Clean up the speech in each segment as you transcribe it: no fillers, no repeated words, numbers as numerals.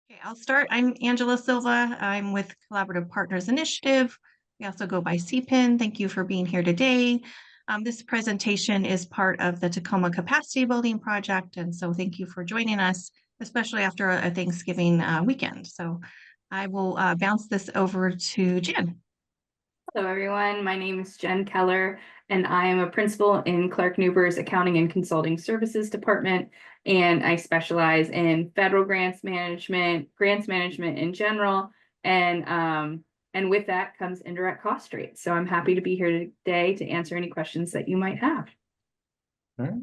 Okay, I'll start. I'm Angela Silva. I'm with Collaborative Partners Initiative. We also go by CPIN. Thank you for being here today. This presentation is part of the Tacoma Capacity Building Project, and so thank you for joining us, especially after a Thanksgiving weekend. So I will bounce this over to Jen. Hello, everyone. My name is Jen Keller, and I am a principal in Clark Newber's Accounting and Consulting Services Department, and I specialize in federal grants management in general, and with that comes indirect cost rates. So I'm happy to be here today to answer any questions that you might have. All right.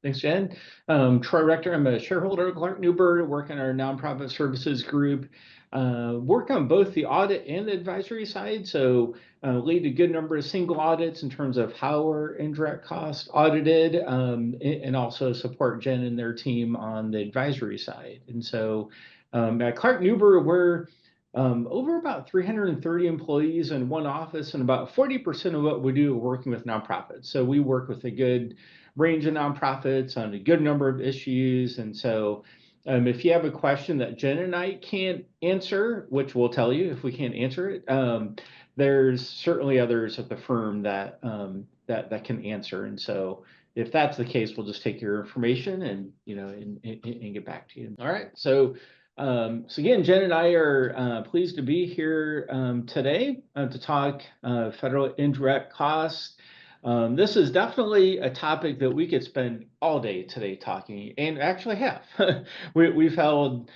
Thanks, Jen. Troy Rector, I'm a shareholder at Clark Newber, work in our nonprofit services group, work on both the audit and the advisory side. So lead a good number of single audits in terms of how our indirect costs audited, and also support Jen and their team on the advisory side. And so at Clark Newber, we're over about 330 employees in one office, and about 40% of what we do are working with nonprofits. So we work with a good range of nonprofits on a good number of issues. And so if you have a question that Jen and I can't answer, which we'll tell you if we can't answer it, there's certainly others at the firm that that can answer. And so if that's the case, we'll just take your information and and get back to you. All right. So again, Jen and I are pleased to be here today to talk federal indirect costs. This is definitely a topic that we could spend all day today talking, and actually have. We've held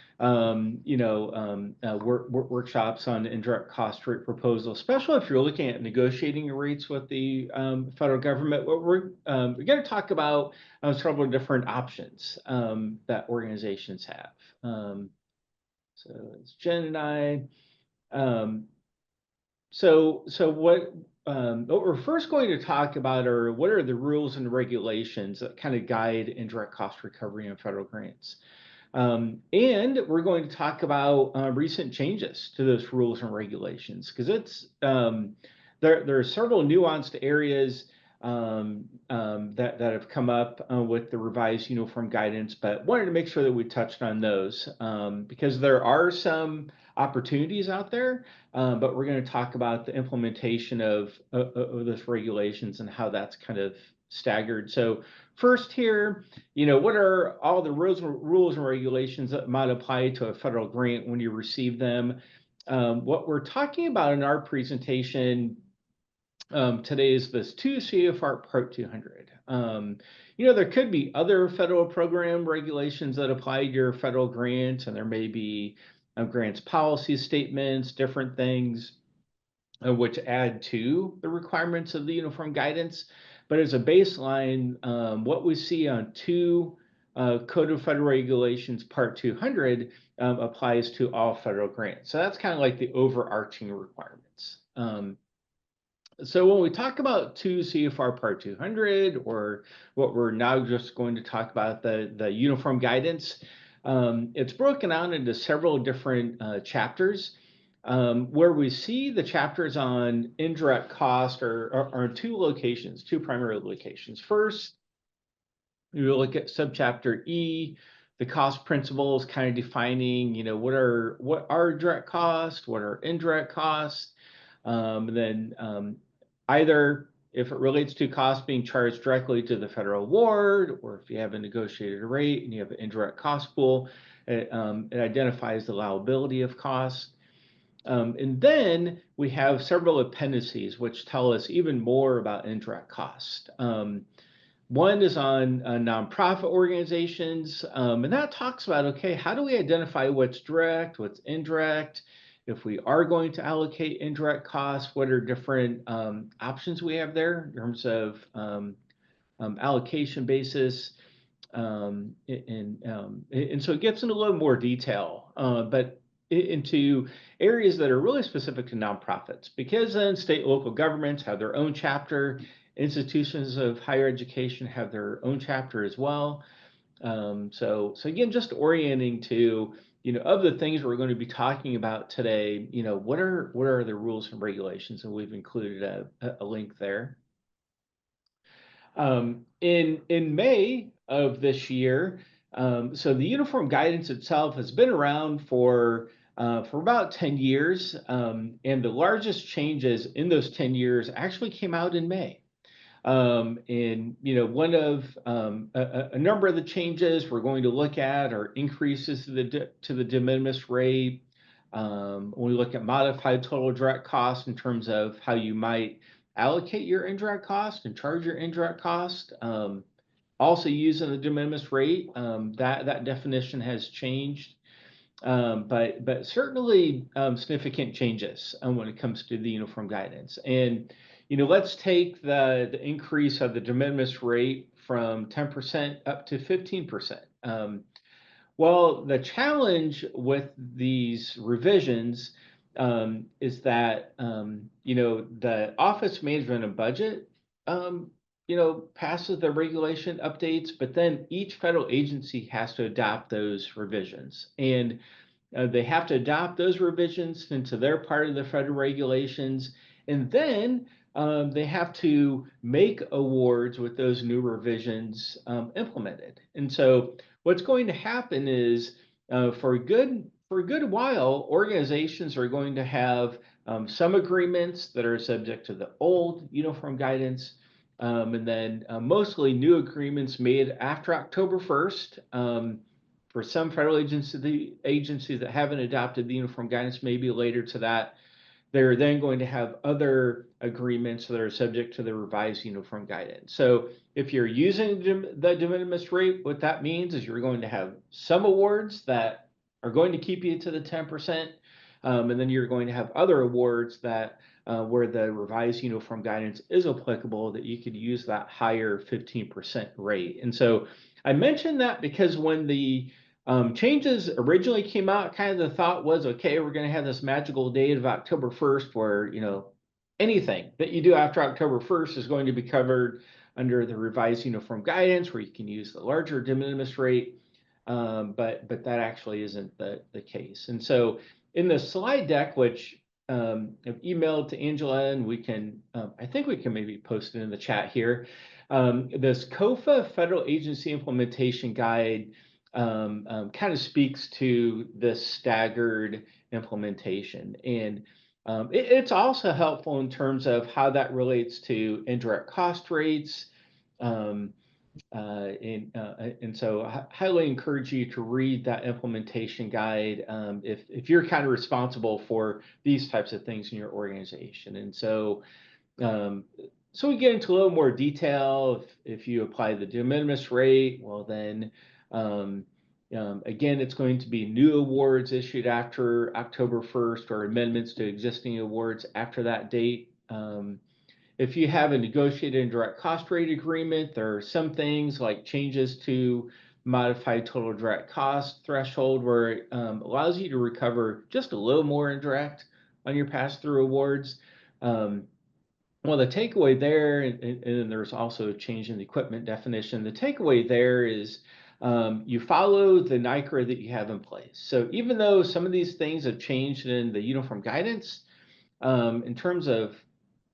workshops on indirect cost rate proposals, especially if you're looking at negotiating rates with the federal government. What we're going to talk about several different options that organizations have. So it's Jen and I. So what we're first going to talk about are what are the rules and regulations that kind of guide indirect cost recovery in federal grants. And we're going to talk about recent changes to those rules and regulations, because it's there are several nuanced areas that have come up with the revised uniform guidance, but wanted to make sure that we touched on those because there are some opportunities out there, but we're going to talk about the implementation of those regulations and how that's kind of staggered. So first here, what are all the rules and regulations that might apply to a federal grant when you receive them? What we're talking about in our presentation today is this 2 CFR Part 200. There could be other federal program regulations that apply to your federal grant, and there may be grants policy statements, different things which add to the requirements of the uniform guidance. But as a baseline, what we see on 2 Code of Federal Regulations Part 200 applies to all federal grants. So that's kind of like the overarching requirements. So when we talk about 2 CFR Part 200, or what we're now just going to talk about, the uniform guidance, it's broken out into several different chapters, where we see the chapters on indirect cost are 2 locations, 2 primary locations. First, we will look at subchapter E, the cost principles, kind of defining, what are direct costs, what are indirect costs. Then either if it relates to costs being charged directly to the federal award, or if you have a negotiated rate and you have an indirect cost pool, it identifies the allowability of costs. And then we have several appendices which tell us even more about indirect cost. One is on nonprofit organizations, and that talks about, okay, how do we identify what's direct, what's indirect? If we are going to allocate indirect costs, what are different options we have there in terms of allocation basis? And so it gets into a little more detail, but into areas that are really specific to nonprofits, because then state and local governments have their own chapter, institutions of higher education have their own chapter as well. So again, just orienting to, of the things we're going to be talking about today, what are the rules and regulations, and we've included a link there. In May of this year, So the uniform guidance itself has been around for about 10 years, and the largest changes in those 10 years actually came out in May. And one of a number of the changes we're going to look at are increases to the de minimis rate. When we look at modified total direct cost in terms of how you might allocate your indirect cost and charge your indirect cost. Also using the de minimis rate, that definition has changed. But certainly significant changes when it comes to the uniform guidance. And let's take the increase of the de minimis rate from 10% up to 15%. Well, the challenge with these revisions is that the Office of Management and Budget passes the regulation updates, but then each federal agency has to adopt those revisions. And they have to adopt those revisions into their part of the federal regulations, and then they have to make awards with those new revisions implemented. And so what's going to happen is for a good while, organizations are going to have some agreements that are subject to the old uniform guidance, and then mostly new agreements made after October 1st. For some federal agencies that haven't adopted the uniform guidance, maybe later to that, they're then going to have other agreements that are subject to the revised uniform guidance. So if you're using the de minimis rate, what that means is you're going to have some awards that are going to keep you to the 10%, and then you're going to have other awards that where the revised uniform guidance is applicable, that you could use that higher 15% rate. And so I mentioned that because when the changes originally came out, kind of the thought was, okay, we're going to have this magical date of October 1st where, anything that you do after October 1st is going to be covered under the revised uniform guidance, where you can use the larger de minimis rate. But that actually isn't the case. And so in the slide deck, which I've emailed to Angela, and we can, I think we can maybe post it in the chat here. This COFA Federal Agency Implementation Guide kind of speaks to this staggered implementation. And it's also helpful in terms of how that relates to indirect cost rates. And so I highly encourage you to read that implementation guide if you're kind of responsible for these types of things in your organization. And so so we get into a little more detail. If you apply the de minimis rate, well then again, it's going to be new awards issued after October 1st or amendments to existing awards after that date. If you have a negotiated indirect cost rate agreement, there are some things like changes to modified total direct cost threshold, where it allows you to recover just a little more indirect on your pass-through awards. Well, the takeaway there, and there's also a change in the equipment definition. The takeaway there is you follow the NICRA that you have in place. So even though some of these things have changed in the uniform guidance, in terms of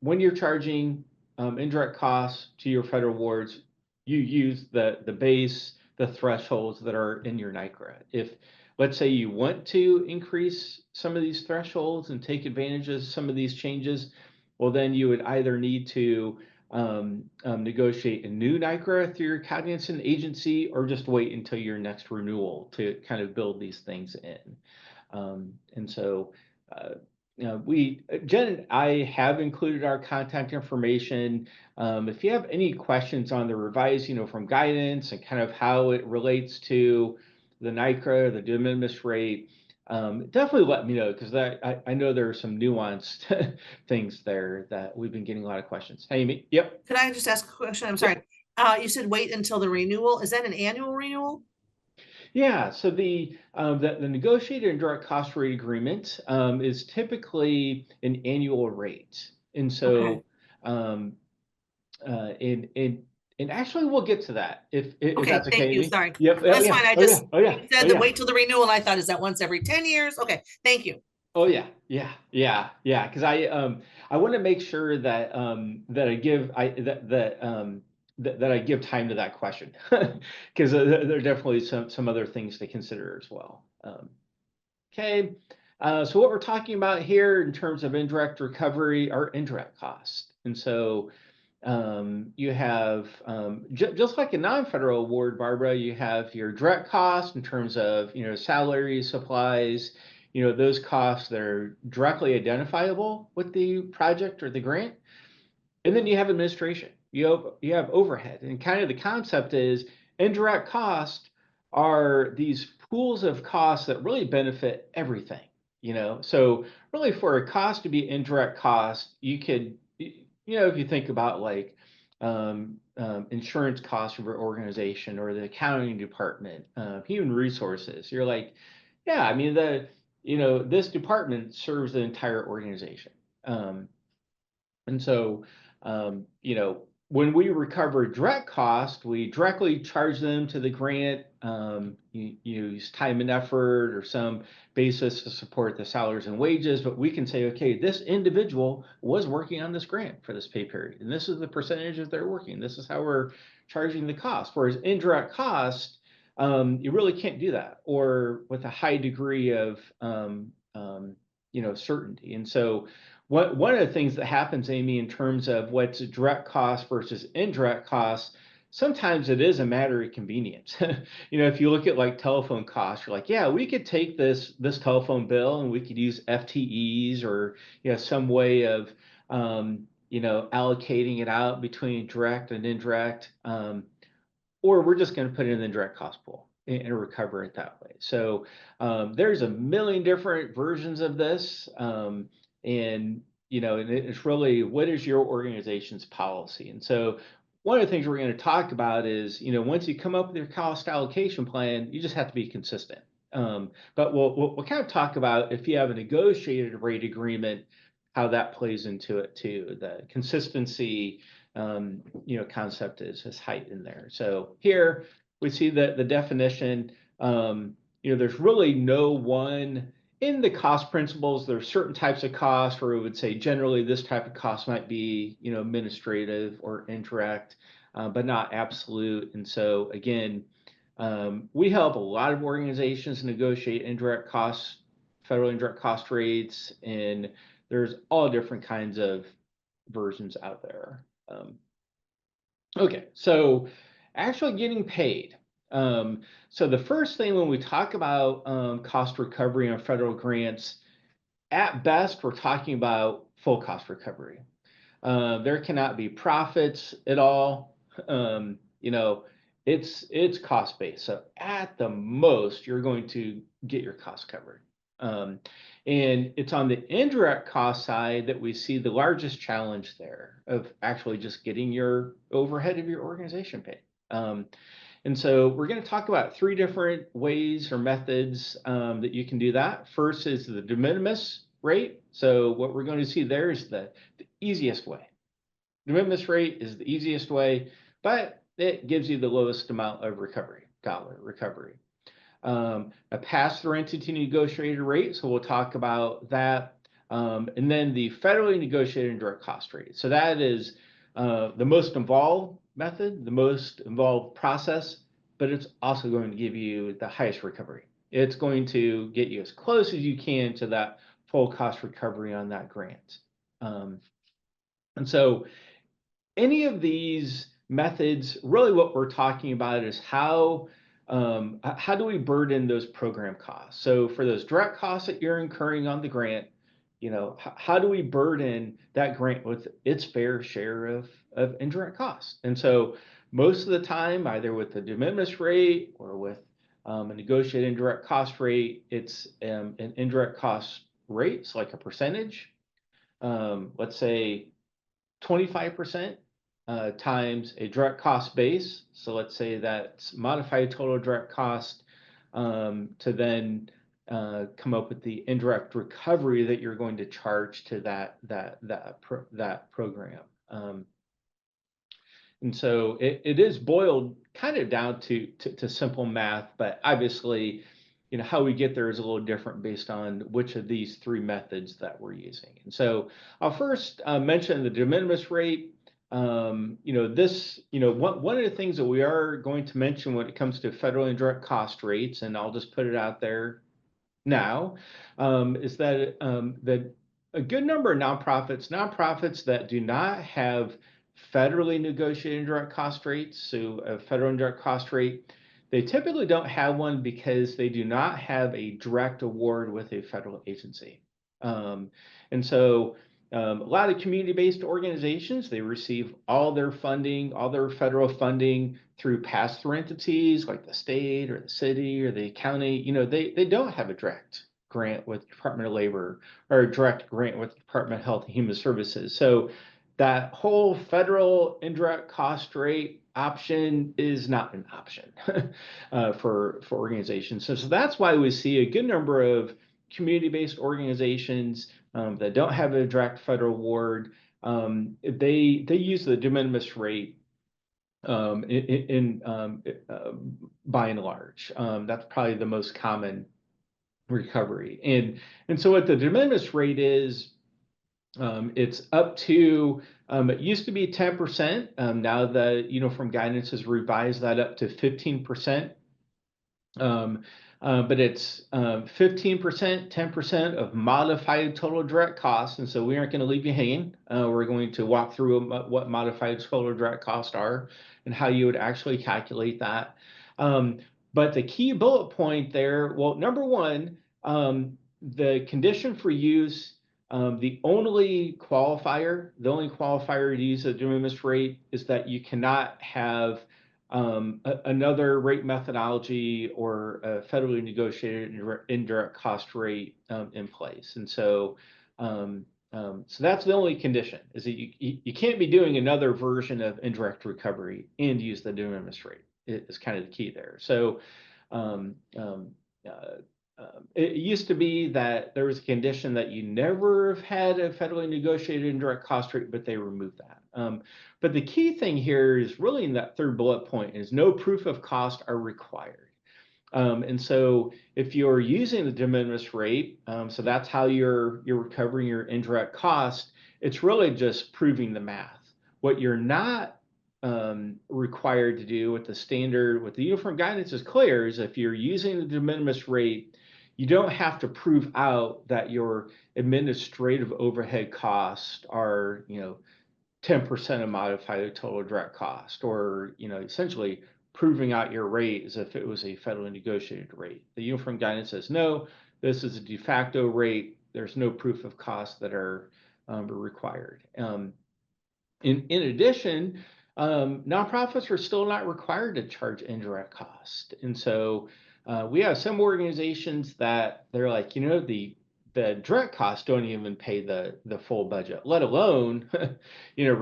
when you're charging indirect costs to your federal awards, you use the base, the thresholds that are in your NICRA. If, let's say, you want to increase some of these thresholds and take advantage of some of these changes, well, then you would either need to negotiate a new NICRA through your cognizant agency, or just wait until your next renewal to kind of build these things in. And so Jen and I have included our contact information. If you have any questions on the revised uniform guidance and kind of how it relates to the NICRA, the de minimis rate, definitely let me know, because I know there are some nuanced things there that we've been getting a lot of questions. Hey, Amy. Yep. Could I just ask a question? I'm sorry. You said wait until the renewal. Is that an annual renewal? Yeah, so the negotiated indirect cost rate agreement is typically an annual rate, and so and actually we'll get to that if that's okay. Thank you. Sorry. Yep. That's fine. I just said to wait till the renewal. I thought, is that once every 10 years? Okay, thank you. Oh yeah. Because I want to make sure that that I give that I give time to that question, because there are definitely some other things to consider as well. Okay, so what we're talking about here in terms of indirect recovery are indirect costs, and so you have just like a non-federal award, Barbara, you have your direct costs in terms of salaries, supplies, those costs that are directly identifiable with the project or the grant. And then you have administration. You have overhead, and kind of the concept is indirect costs are these pools of costs that really benefit everything. So really for a cost to be indirect cost, you could, if you think about like insurance costs of your organization or the accounting department, human resources, you're like, yeah, I mean this department serves the entire organization. And so, when we recover direct cost, we directly charge them to the grant. You use time and effort or some basis to support the salaries and wages, but we can say, okay, this individual was working on this grant for this pay period, and this is the percentage that they're working. This is how we're charging the cost. Whereas indirect cost, you really can't do that, or with a high degree of certainty. And so one of the things that happens, Amy, in terms of what's direct cost versus indirect costs, sometimes it is a matter of convenience. If you look at like telephone costs, you're like, yeah, we could take this telephone bill and we could use FTEs or some way of allocating it out between direct and indirect, or we're just going to put it in the direct cost pool and recover it that way. So there's a million different versions of this. And it's really, what is your organization's policy? And so one of the things we're going to talk about is, once you come up with your cost allocation plan, you just have to be consistent. But we'll kind of talk about, if you have a negotiated rate agreement, how that plays into it too. The consistency concept is heightened there. So here we see that the definition, there's really no one. In the cost principles, there are certain types of costs where we would say generally this type of cost might be, administrative or indirect, but not absolute. And so again, we help a lot of organizations negotiate indirect costs, federal indirect cost rates, and there's all different kinds of versions out there. Okay, so actually getting paid. So the first thing when we talk about cost recovery on federal grants, at best, we're talking about full cost recovery. There cannot be profits at all. It's cost based. So at the most, you're going to get your costs covered. And it's on the indirect cost side that we see the largest challenge there of actually just getting your overhead of your organization paid. And so we're going to talk about 3 different ways or methods that you can do that. First is the de minimis rate. So what we're going to see there is the easiest way. De minimis rate is the easiest way, but it gives you the lowest amount of recovery, dollar recovery. A pass-through entity negotiated rate, so we'll talk about that. And then the federally negotiated indirect cost rate. So that is the most involved method, the most involved process, but it's also going to give you the highest recovery. It's going to get you as close as you can to that full cost recovery on that grant. And so any of these methods, really what we're talking about is how do we burden those program costs? So for those direct costs that you're incurring on the grant, how do we burden that grant with its fair share of indirect costs? And so most of the time, either with the de minimis rate or with a negotiated indirect cost rate, it's an indirect cost rate, so like a percentage. Let's say 25% times a direct cost base. So let's say that's modified total direct cost to then come up with the indirect recovery that you're going to charge to that program. And so it is boiled kind of down to simple math, but obviously, how we get there is a little different based on which of these 3 methods that we're using. And so I'll first mention the de minimis rate. one of the things that we are going to mention when it comes to federal indirect cost rates, and I'll just put it out there now, is that a good number of nonprofits that do not have federally negotiated indirect cost rates, so a federal indirect cost rate, they typically don't have one because they do not have a direct award with a federal agency. And so a lot of community-based organizations, they receive all their funding, all their federal funding through pass-through entities like the state or the city or the county. They don't have a direct grant with the Department of Labor or a direct grant with the Department of Health and Human Services. So that whole federal indirect cost rate option is not an option for organizations. So that's why we see a good number of community-based organizations that don't have a direct federal award. They use the de minimis rate by and large. That's probably the most common recovery. And so what the de minimis rate is, it's up to, it used to be 10%. Now the uniform guidance has revised that up to 15%. But it's 15%, 10% of modified total direct costs. And so we aren't going to leave you hanging. We're going to walk through what modified total direct costs are and how you would actually calculate that. But the key bullet point there, well, number one, the condition for use, the only qualifier to use the de minimis rate is that you cannot have another rate methodology or a federally negotiated indirect cost rate in place. And so that's the only condition, is that you can't be doing another version of indirect recovery and use the de minimis rate. It's kind of the key there. So it used to be that there was a condition that you never have had a federally negotiated indirect cost rate, but they removed that. But the key thing here is really in that third bullet point is no proof of cost are required. And so if you're using the de minimis rate, so that's how you're recovering your indirect cost, it's really just proving the math. What you're not required to do with the uniform guidance is clear, is if you're using the de minimis rate, you don't have to prove out that your administrative overhead costs are, 10% of modified total direct cost, or, essentially proving out your rate as if it was a federally negotiated rate. The uniform guidance says, no, this is a de facto rate. There's no proof of costs that are required. In addition, nonprofits are still not required to charge indirect cost. And so we have some organizations that they're like, the direct costs don't even pay the full budget, let alone, trying to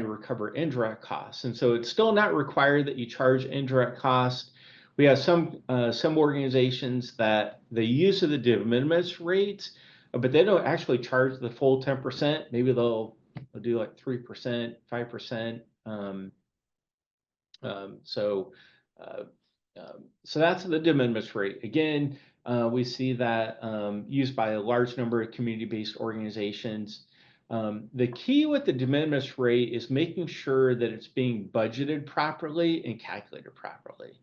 recover indirect costs. And so it's still not required that you charge indirect costs. We have some organizations that the use of the de minimis rates, but they don't actually charge the full 10%. Maybe they'll do like 3%, 5%. So that's the de minimis rate. Again, we see that used by a large number of community-based organizations. The key with the de minimis rate is making sure that it's being budgeted properly and calculated properly.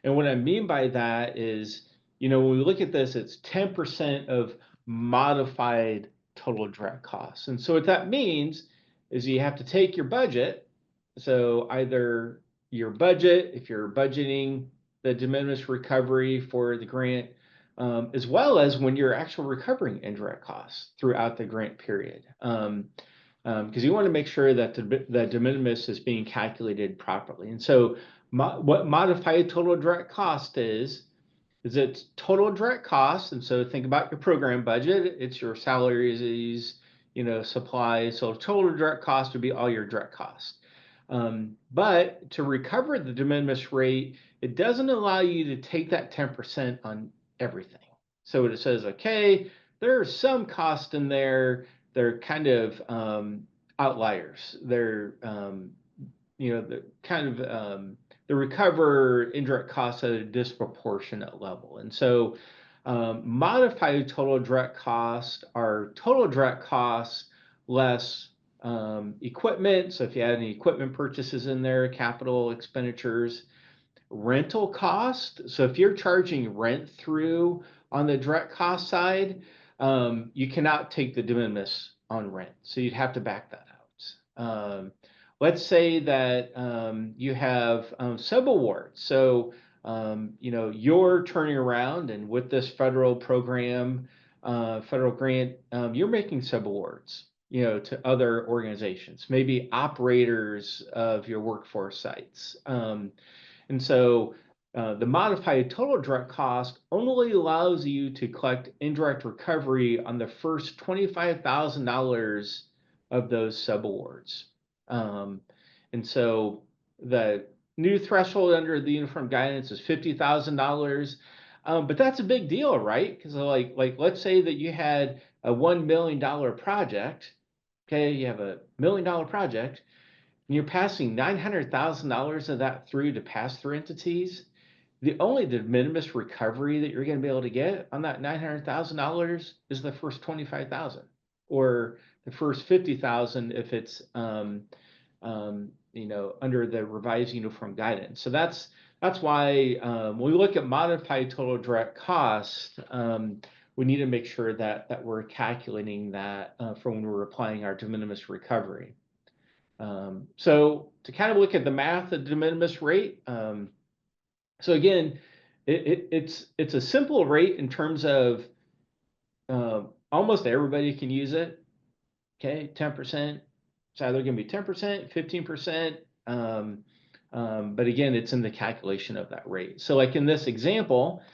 And what I mean by that is, when we look at this, it's 10% of modified total direct costs. And so what that means is you have to take your budget. So either your budget, if you're budgeting the de minimis recovery for the grant, as well as when you're actually recovering indirect costs throughout the grant period. Because you want to make sure that the de minimis is being calculated properly. And so what modified total direct cost is it's total direct costs. And so think about your program budget. It's your salaries, supplies. So total direct cost would be all your direct costs. But to recover the de minimis rate, it doesn't allow you to take that 10% on everything. So it says, okay, there are some costs in there. They're kind of outliers. They're, they recover indirect costs at a disproportionate level. And so modified total direct costs are total direct costs less equipment. So if you had any equipment purchases in there, capital expenditures, rental cost. So if you're charging rent through on the direct cost side, you cannot take the de minimis on rent. So you'd have to back that out. Let's say that you have subawards. So you're turning around and with this federal program, federal grant, you're making subawards, to other organizations, maybe operators of your workforce sites. And so the modified total direct cost only allows you to collect indirect recovery on the first $25,000 of those subawards. And so the new threshold under the uniform guidance is $50,000. But that's a big deal, right? Because like let's say that you had a $1 million project. Okay, you have a $1 million project, and you're passing $900,000 of that through to pass-through entities. The only de minimis recovery that you're going to be able to get on that $900,000 is the first $25,000, or the first $50,000 if it's under the revised uniform guidance. So that's why when we look at modified total direct cost, we need to make sure that we're calculating that for when we're applying our de minimis recovery. So to kind of look at the math of de minimis rate, so again, it's a simple rate in terms of almost everybody can use it. Okay, 10%. It's either going to be 10%, 15%. But again, it's in the calculation of that rate. So like in this example,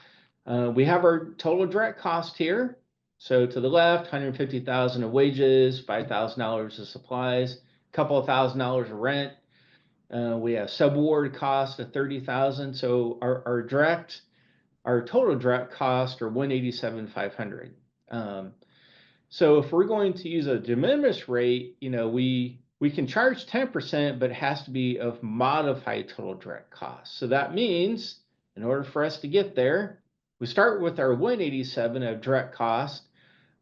we have our total direct cost here. So to the left, $150,000 of wages, $5,000 of supplies, a couple of $1,000s of rent. We have subaward cost of $30,000. So our total direct cost are $187,500. So if we're going to use a de minimis rate, we can charge 10%, but it has to be of modified total direct cost. So that means in order for us to get there, we start with our 187 of direct cost,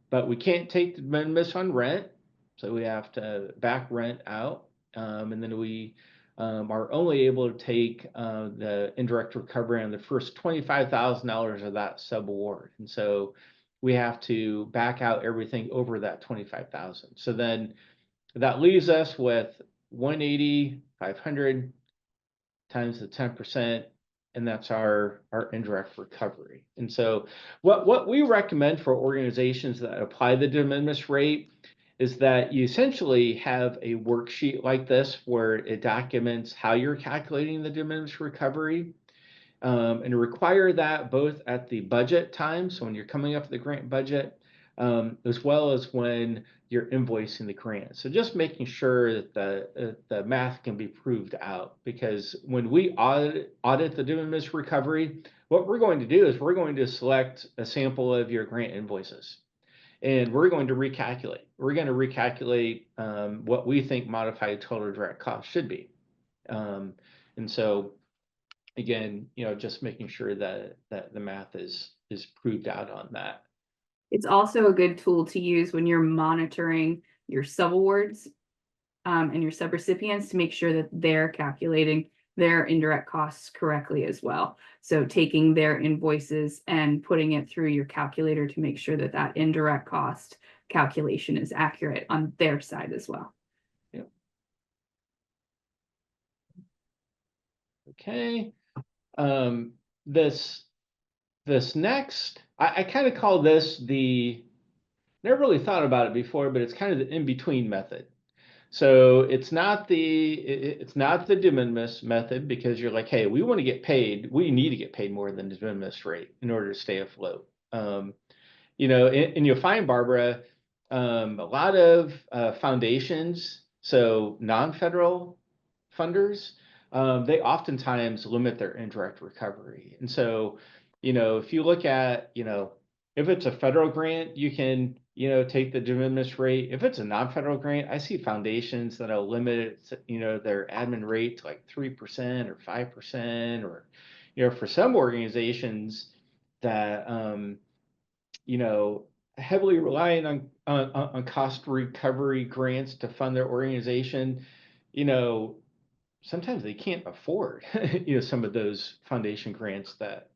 but we can't take the de minimis on rent. So we have to back rent out. And then we are only able to take the indirect recovery on the first $25,000 of that subaward. And so we have to back out everything over that 25,000. So then that leaves us with 180,500 times the 10%, and that's our indirect recovery. And so what we recommend for organizations that apply the de minimis rate is that you essentially have a worksheet like this where it documents how you're calculating the de minimis recovery, and require that both at the budget time, so when you're coming up with the grant budget, as well as when you're invoicing the grant. So just making sure that the math can be proved out, because when we audit the de minimis recovery, what we're going to do is we're going to select a sample of your grant invoices, and we're going to recalculate. We're going to recalculate what we think modified total direct cost should be. And so again, just making sure that the math is proved out on that. It's also a good tool to use when you're monitoring your subawards and your subrecipients to make sure that they're calculating their indirect costs correctly as well. So taking their invoices and putting it through your calculator to make sure that that indirect cost calculation is accurate on their side as well. Yeah. Okay. This next, I kind of call this never really thought about it before, but it's kind of the in-between method. So it's not the de minimis method, because you're like, hey, we want to get paid. We need to get paid more than the de minimis rate in order to stay afloat. And you'll find, Barbara, a lot of foundations, so non-federal funders, they oftentimes limit their indirect recovery. And so, if you look at, if it's a federal grant, you can, take the de minimis rate. If it's a non-federal grant, I see foundations that'll limit it, their admin rate to like 3% or 5%, or, for some organizations that, heavily relying on cost recovery grants to fund their organization, you know, sometimes they can't afford, you know, some of those foundation grants that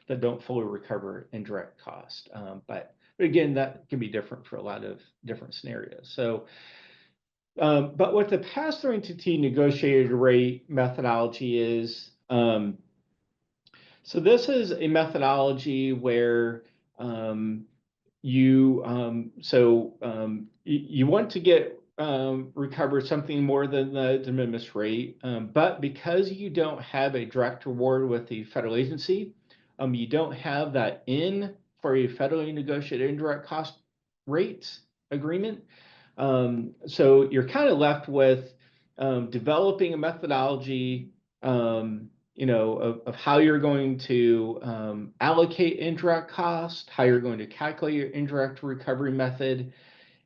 that don't fully recover indirect cost. But again, that can be different for a lot of different scenarios. So, but what the pass-through entity negotiated rate methodology is, so this is a methodology where you want to get recover something more than the de minimis rate, but because you don't have a direct reward with the federal agency, you don't have that in for a federally negotiated indirect cost rates agreement. So you're kind of left with developing a methodology, you know, of how you're going to allocate indirect cost, how you're going to calculate your indirect recovery method,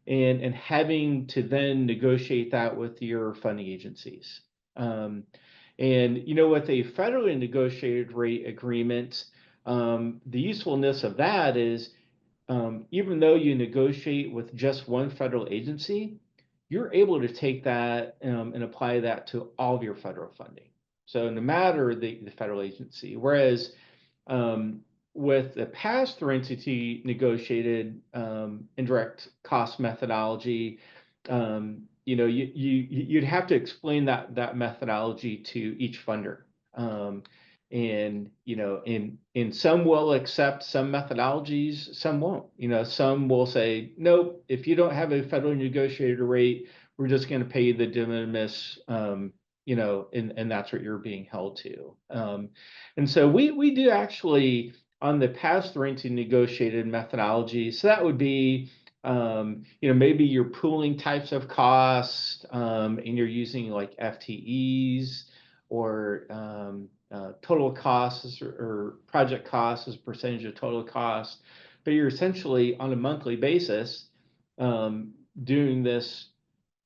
and having to then negotiate that with your funding agencies. And you know, with a federally negotiated rate agreement, the usefulness of that is even though you negotiate with just one federal agency, you're able to take that and apply that to all of your federal funding. So no matter the federal agency, whereas with the pass-through entity negotiated indirect cost methodology, you know, you'd have to explain that methodology to each funder. And you know, in some will accept some methodologies, some won't. You know, some will say, nope, if you don't have a federally negotiated rate, we're just going to pay you the de minimis, you know, and that's what you're being held to. And so we do actually on the pass-through entity negotiated methodology. So that would be you know, maybe you're pooling types of costs, and you're using like FTEs or total costs or project costs as a percentage of total cost, but you're essentially on a monthly basis doing this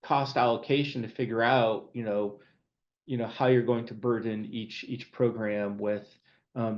cost allocation to figure out, you know, how you're going to burden each program with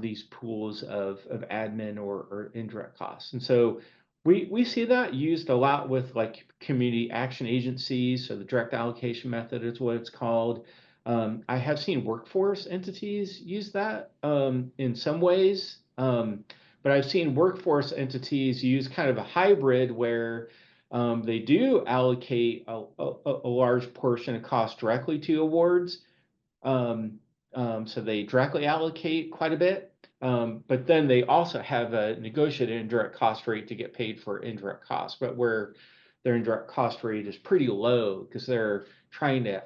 these pools of admin or indirect costs. And so we see that used a lot with like community action agencies. So the direct allocation method is what it's called. I have seen workforce entities use that in some ways, but I've seen workforce entities use kind of a hybrid where they do allocate a large portion of cost directly to awards. So they directly allocate quite a bit, but then they also have a negotiated indirect cost rate to get paid for indirect costs, but where their indirect cost rate is pretty low because they're trying to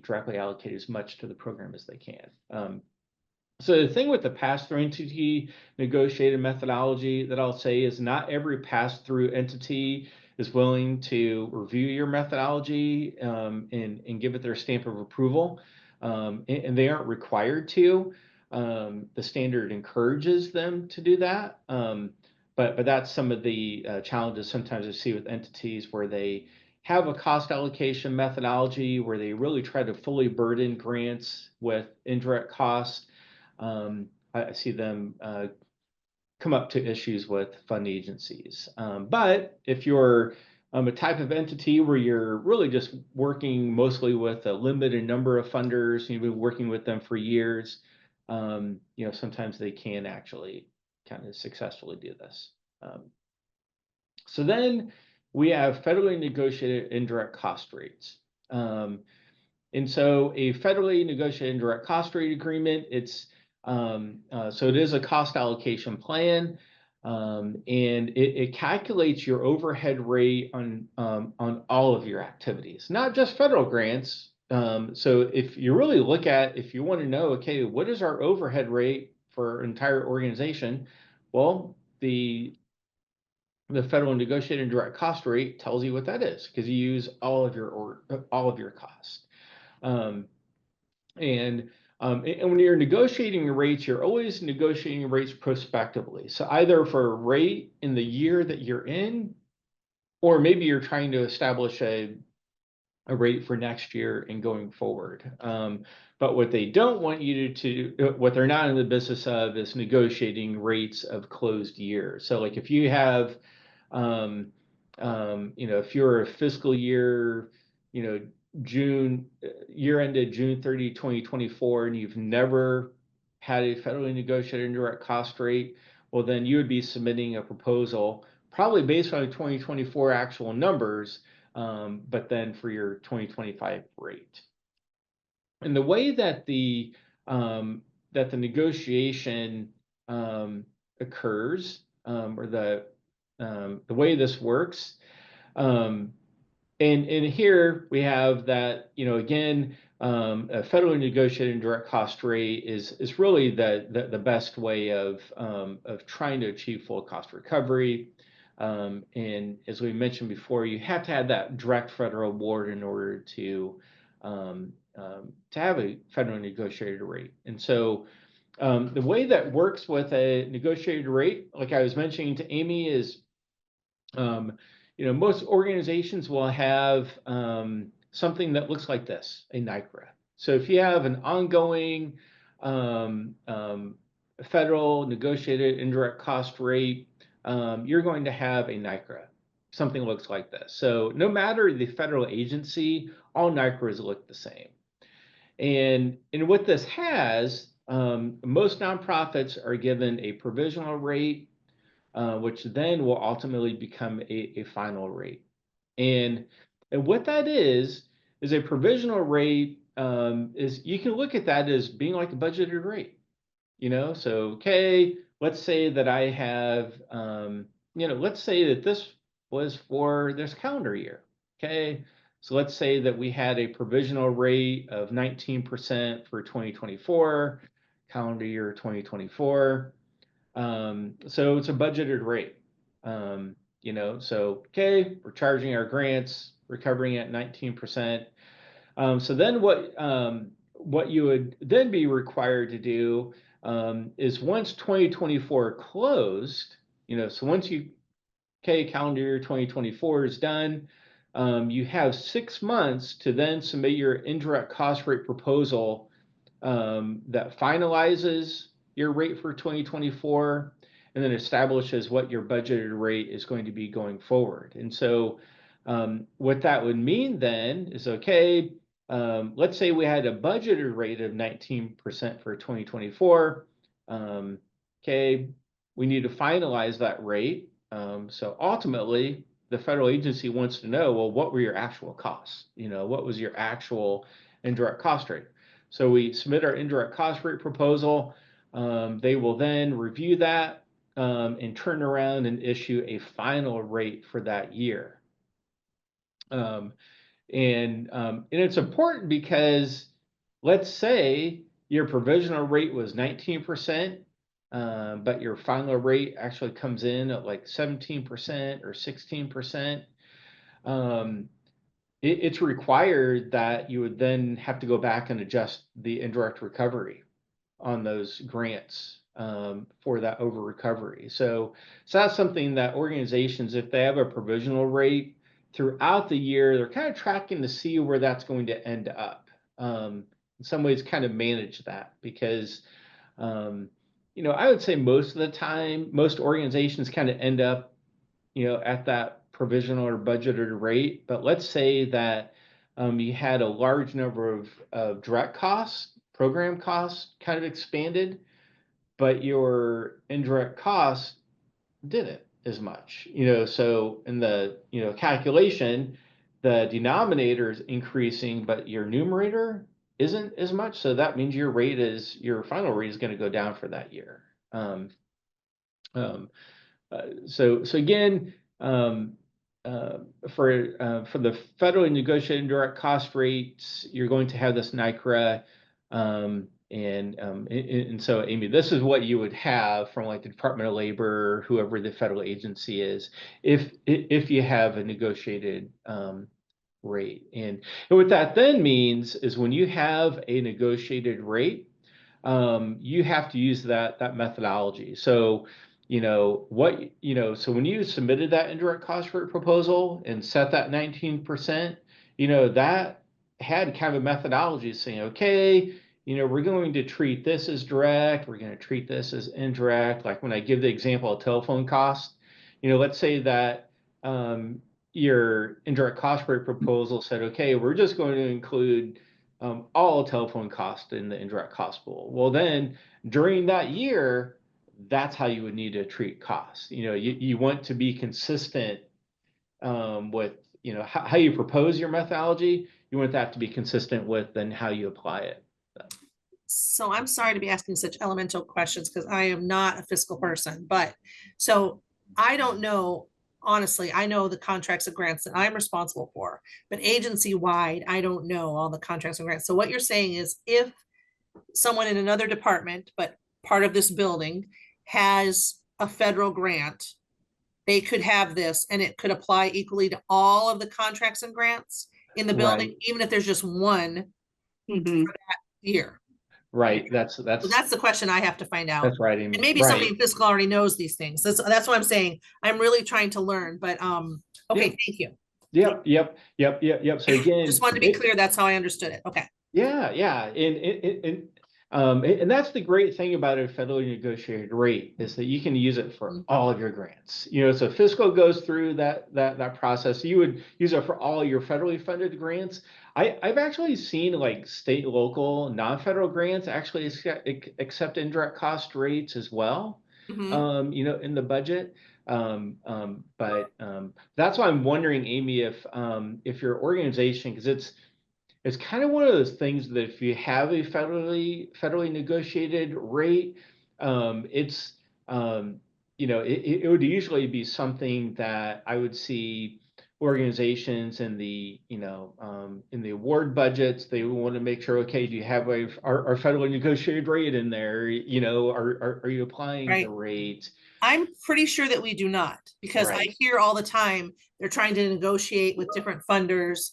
directly allocate as much to the program as they can. So the thing with the pass-through entity negotiated methodology that I'll say is not every pass-through entity is willing to review your methodology and give it their stamp of approval. And they aren't required to. The standard encourages them to do that. But that's some of the challenges sometimes I see with entities where they have a cost allocation methodology where they really try to fully burden grants with indirect costs. I see them come up to issues with fund agencies. But if you're a type of entity where you're really just working mostly with a limited number of funders, you've been working with them for years, you know, sometimes they can actually kind of successfully do this. So then we have federally negotiated indirect cost rates. And so a federally negotiated indirect cost rate agreement, so it is a cost allocation plan, and it calculates your overhead rate on all of your activities, not just federal grants. So if you really look at, if you want to know, okay, what is our overhead rate for our entire organization? Well, the federal negotiated indirect cost rate tells you what that is because you use all of your costs. And when you're negotiating rates, you're always negotiating rates prospectively. So either for a rate in the year that you're in, or maybe you're trying to establish a rate for next year and going forward. But what they don't want you to what they're not in the business of is negotiating rates of closed years. So like if you have If you're a fiscal year, June, year ended June 30, 2024, and you've never had a federally negotiated indirect cost rate, well, then you would be submitting a proposal probably based on 2024 actual numbers, but then for your 2025 rate. And the way that the negotiation occurs, or the way this works, and here we have that, again, a federally negotiated indirect cost rate is really the best way of trying to achieve full cost recovery. And as we mentioned before, you have to have that direct federal award in order to have a federally negotiated rate. And so the way that works with a negotiated rate, like I was mentioning to Amy, is most organizations will have something that looks like this, a NICRA. So if you have an ongoing federal negotiated indirect cost rate, you're going to have a NICRA. Something looks like this. So no matter the federal agency, all NICRAs look the same. And what this has, most nonprofits are given a provisional rate, which then will ultimately become a final rate. And what that is a provisional rate, is you can look at that as being like a budgeted rate. So, okay, let's say that I have, let's say that this was for this calendar year. Okay, so let's say that we had a provisional rate of 19% for 2024, calendar year 2024. So it's a budgeted rate. So, okay, we're charging our grants, recovering at 19%. So then what you would then be required to do is once 2024 closed, so once calendar year 2024 is done, you have 6 months to then submit your indirect cost rate proposal that finalizes your rate for 2024 and then establishes what your budgeted rate is going to be going forward. And so what that would mean then is, okay, let's say we had a budgeted rate of 19% for 2024. Okay, we need to finalize that rate. So ultimately, the federal agency wants to know, well, what were your actual costs? What was your actual indirect cost rate? So we submit our indirect cost rate proposal. They will then review that and turn around and issue a final rate for that year. And it's important because let's say your provisional rate was 19%, but your final rate actually comes in at like 17% or 16%. It's required that you would then have to go back and adjust the indirect recovery on those grants for that over recovery. So that's something that organizations, if they have a provisional rate throughout the year, they're kind of tracking to see where that's going to end up. In some ways, kind of manage that because, I would say most of the time, most organizations kind of end up, at that provisional or budgeted rate. But let's say that you had a large number of direct costs, program costs kind of expanded, but your indirect costs didn't as much. So in the calculation, the denominator is increasing, but your numerator isn't as much. So that means your final rate is going to go down for that year. So again, for the federally negotiated indirect cost rates, you're going to have this NICRA, and so Amy, this is what you would have from like the Department of Labor, whoever the federal agency is, if you have a negotiated rate. And what that then means is when you have a negotiated rate, you have to use that methodology. So so when you submitted that indirect cost rate proposal and set that 19%, that had kind of a methodology saying, okay, we're going to treat this as direct, we're going to treat this as indirect. Like when I give the example of telephone cost, let's say that your indirect cost rate proposal said, okay, we're just going to include all telephone costs in the indirect cost pool. Well, then during that year, that's how you would need to treat costs. You want to be consistent with how you propose your methodology. You want that to be consistent with then how you apply it. So I'm sorry to be asking such elemental questions because I am not a fiscal person, but so I don't know, honestly, I know the contracts and grants that I'm responsible for, but agency-wide, I don't know all the contracts and grants. So what you're saying is if someone in another department, but part of this building has a federal grant, they could have this and it could apply equally to all of the contracts and grants in the building, Right. even if there's just one Mhm. year. Right. So that's the question I have to find out. That's right, Amy. And maybe Right. somebody in fiscal already knows these things. That's what I'm saying. I'm really trying to learn, but okay, Yep. thank you. Yep. So again, Just wanted to be clear, that's how I understood it. Okay. yeah. And that's the great thing about a federally negotiated rate is that you can use it for all of your grants. So fiscal goes through that process. You would use it for all your federally funded grants. I've actually seen like state, local, non-federal grants actually accept indirect cost rates as well. Mhm. In the budget. But that's why I'm wondering, Amy, if your organization, because it's kind of one of those things that if you have a federally negotiated rate, it's it would usually be something that I would see organizations in the in the award budgets. They want to make sure, okay, do you have our federally negotiated rate in there? Are you applying the Right. rate? I'm pretty sure that we do not, because I Right. hear all the time they're trying to negotiate with different funders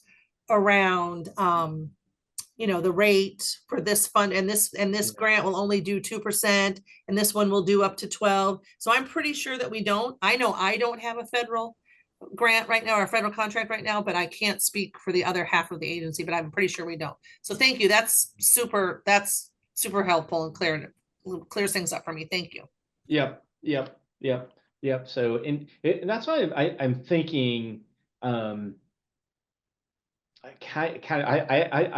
around the rate for this fund, and this grant will only do 2% and this one will do up to 12. So I'm pretty sure that we don't. I know I don't have a federal grant right now or a federal contract right now, but I can't speak for the other half of the agency, but I'm pretty sure we don't. So thank you. That's super helpful and clears things up for me. Thank you. Yep. So, and that's why I'm thinking, I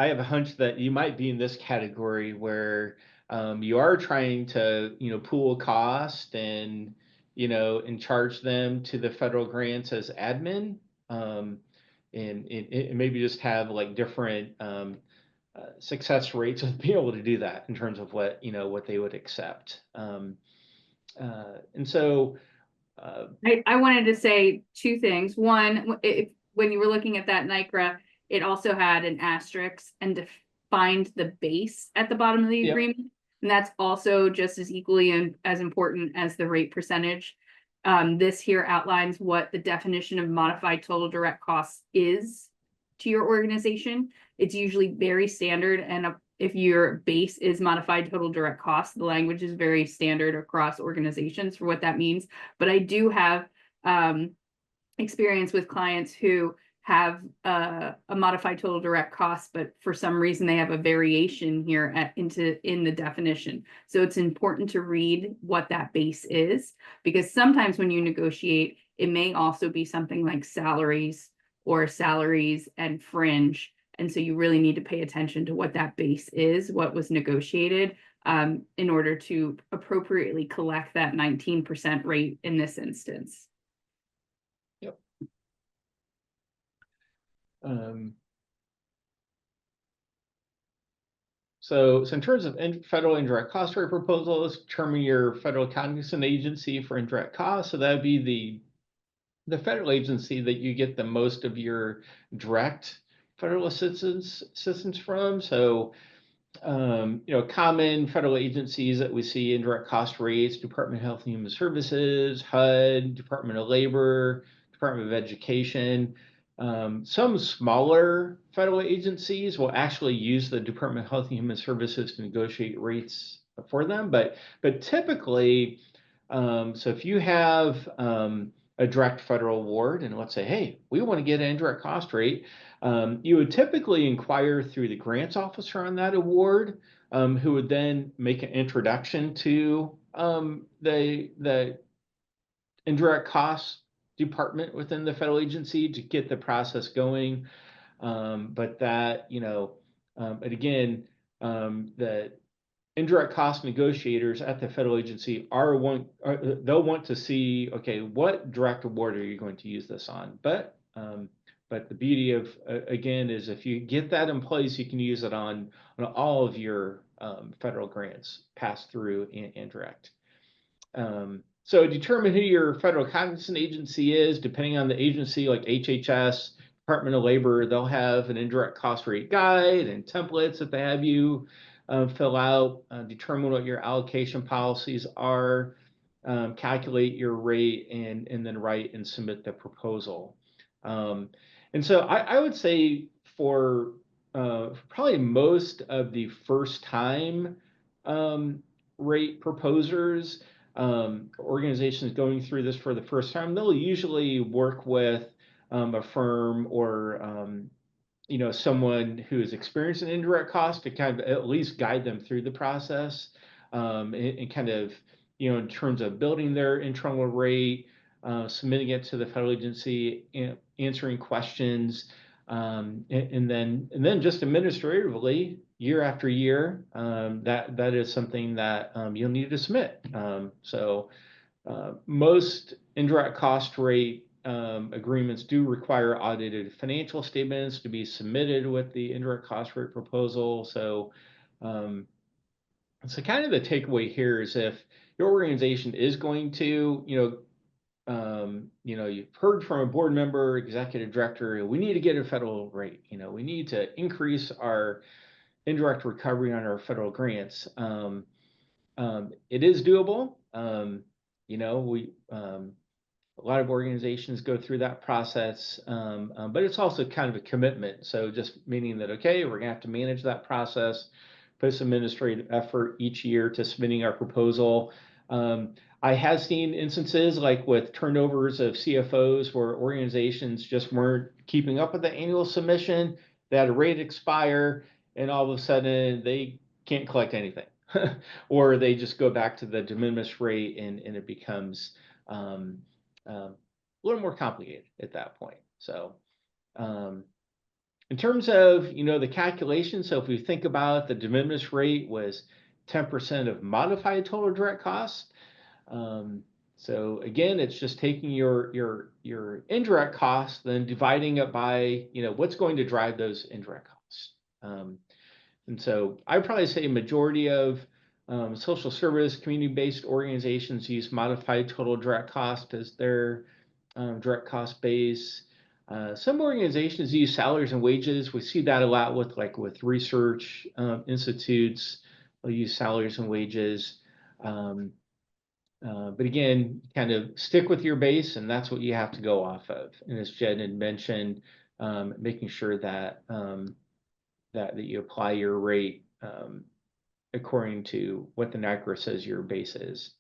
have a hunch that you might be in this category where you are trying to pool cost and charge them to the federal grants as admin, and maybe just have like different success rates of being able to do that in terms of what they would accept. And so I wanted to say two things. One, when you were looking at that NICRA, it also had an asterisk and defined the base at the bottom of the Yep. agreement. And that's also just as equally and as important as the rate percentage. This here outlines what the definition of modified total direct costs is to your organization. It's usually very standard, and if your base is modified total direct cost, the language is very standard across organizations for what that means. But I do have experience with clients who have a modified total direct cost, but for some reason they have a variation here in the definition. So it's important to read what that base is, because sometimes when you negotiate, it may also be something like salaries or salaries and fringe. And so you really need to pay attention to what that base is, what was negotiated, in order to appropriately collect that 19% rate in this instance. Yep. So in terms of federal indirect cost rate proposals, determine your federal cognizant agency for indirect costs. So that would be the federal agency that you get the most of your direct federal assistance from. So common federal agencies that we see indirect cost rates: Department of Health and Human Services, HUD, Department of Labor, Department of Education. Some smaller federal agencies will actually use the Department of Health and Human Services to negotiate rates for them, but typically, so if you have a direct federal award, and let's say, hey, we want to get an indirect cost rate, you would typically inquire through the grants officer on that award, who would then make an introduction to the indirect costs department within the federal agency to get the process going. But that, but again, the indirect cost negotiators at the federal agency they'll want to see, okay, what direct award are you going to use this on? But the beauty of again is if you get that in place, you can use it on all of your federal grants, pass through and direct. So determine who your federal cognizant agency is, depending on the agency, like HHS, Department of Labor, they'll have an indirect cost rate guide and templates that they have you fill out, determine what your allocation policies are, calculate your rate, and then write and submit the proposal. And so I would say for probably most of the first time rate proposers, organizations going through this for the first time, they'll usually work with a firm or someone who has experienced an indirect cost to kind of at least guide them through the process, and kind of in terms of building their internal rate, submitting it to the federal agency, answering questions, and then just administratively year after year, that is something that you'll need to submit. So most indirect cost rate agreements do require audited financial statements to be submitted with the indirect cost rate proposal. So kind of the takeaway here is if your organization is going to, you've heard from a board member, executive director, we need to get a federal rate. We need to increase our indirect recovery on our federal grants. It is doable. A lot of organizations go through that process, but it's also kind of a commitment. So just meaning that, okay, we're gonna have to manage that process, put some administrative effort each year to submitting our proposal. I have seen instances like with turnovers of CFOs where organizations just weren't keeping up with the annual submission. They had a rate expire, and all of a sudden they can't collect anything, or they just go back to the de minimis rate, and it becomes a little more complicated at that point. So in terms of the calculation, so if we think about the de minimis rate was 10% of modified total direct costs. So again, it's just taking your indirect costs, then dividing it by what's going to drive those indirect costs. And so I'd probably say a majority of social service community-based organizations use modified total direct cost as their direct cost base. Some organizations use salaries and wages. We see that a lot with research institutes. They'll use salaries and wages. But again, kind of stick with your base, and that's what you have to go off of. And as Jen had mentioned, making sure that that you apply your rate according to what the NAGRA says your base is.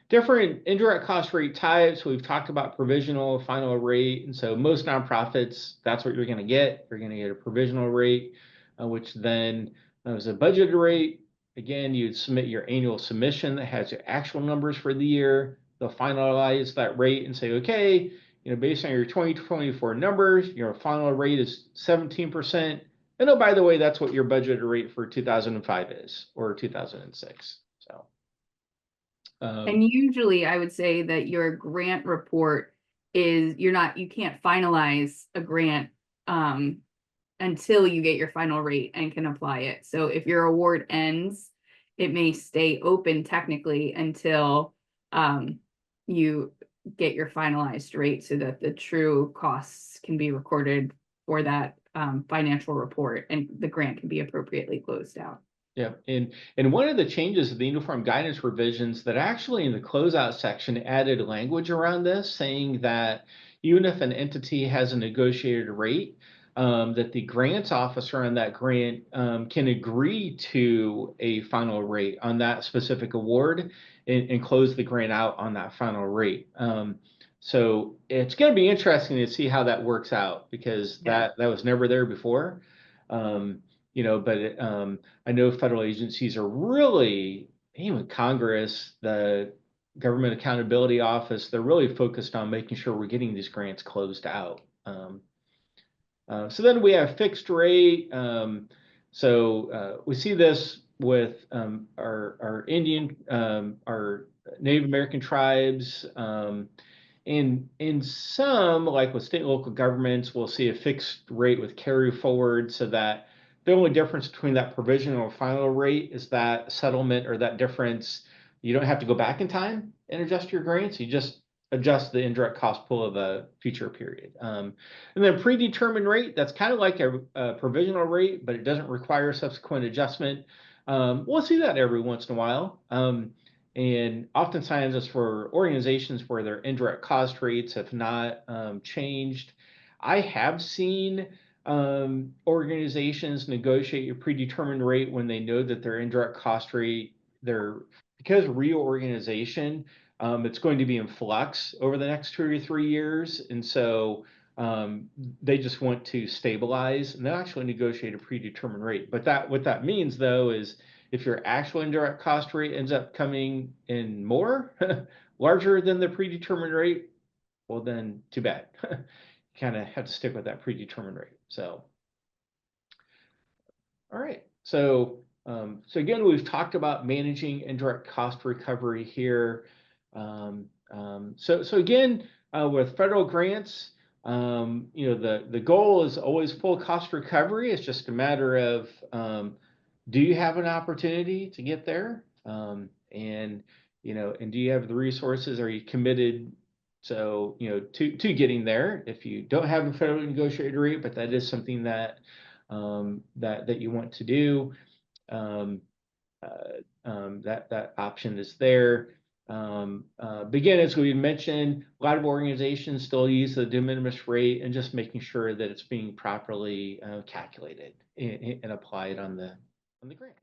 Different indirect cost rate types. We've talked about provisional, final rate. And so most nonprofits, that's what you're going to get. You're going to get a provisional rate, which then is a budgeted rate. Again, you'd submit your annual submission that has your actual numbers for the year. They'll finalize that rate and say, okay, based on your 2024 numbers, your final rate is 17%. And oh, by the way, that's what your budgeted rate for 2005 is, or 2006. So. And usually I would say that your grant report is, you can't finalize a grant until you get your final rate and can apply it. So if your award ends, it may stay open technically until you get your finalized rate so that the true costs can be recorded for that financial report and the grant can be appropriately closed out. Yeah, and one of the changes of the uniform guidance revisions that actually in the closeout section added language around this, saying that even if an entity has a negotiated rate, that the grants officer on that grant can agree to a final rate on that specific award and close the grant out on that final rate. So it's going to be interesting to see how that works out, because that was never there before. But I know federal agencies are really, even Congress, the Government Accountability Office, they're really focused on making sure we're getting these grants closed out. So then we have fixed rate. We see this with our Indian, our Native American tribes. And in some, like with state and local governments, we'll see a fixed rate with carry forward, so that the only difference between that provisional and final rate is that settlement, or that difference. You don't have to go back in time and adjust your grants. You just adjust the indirect cost pool of a future period. And then predetermined rate, that's kind of like a provisional rate, but it doesn't require subsequent adjustment. We'll see that every once in a while. And oftentimes it's for organizations where their indirect cost rates have not changed. I have seen organizations negotiate your predetermined rate when they know that their indirect cost rate, because reorganization, it's going to be in flux over the next 2 or 3 years. And so they just want to stabilize, and they'll actually negotiate a predetermined rate. But what that means, though, is if your actual indirect cost rate ends up coming in more, larger than the predetermined rate, well, then too bad. Kind of have to stick with that predetermined rate. So, all right. So again, we've talked about managing indirect cost recovery here. So again, with federal grants, the goal is always full cost recovery. It's just a matter of do you have an opportunity to get there? And do you have the resources? Are you committed? So, to getting there, if you don't have a federally negotiated rate, but that is something that that you want to do, that option is there. Again, as we mentioned, a lot of organizations still use the de minimis rate, and just making sure that it's being properly calculated and applied on the grant.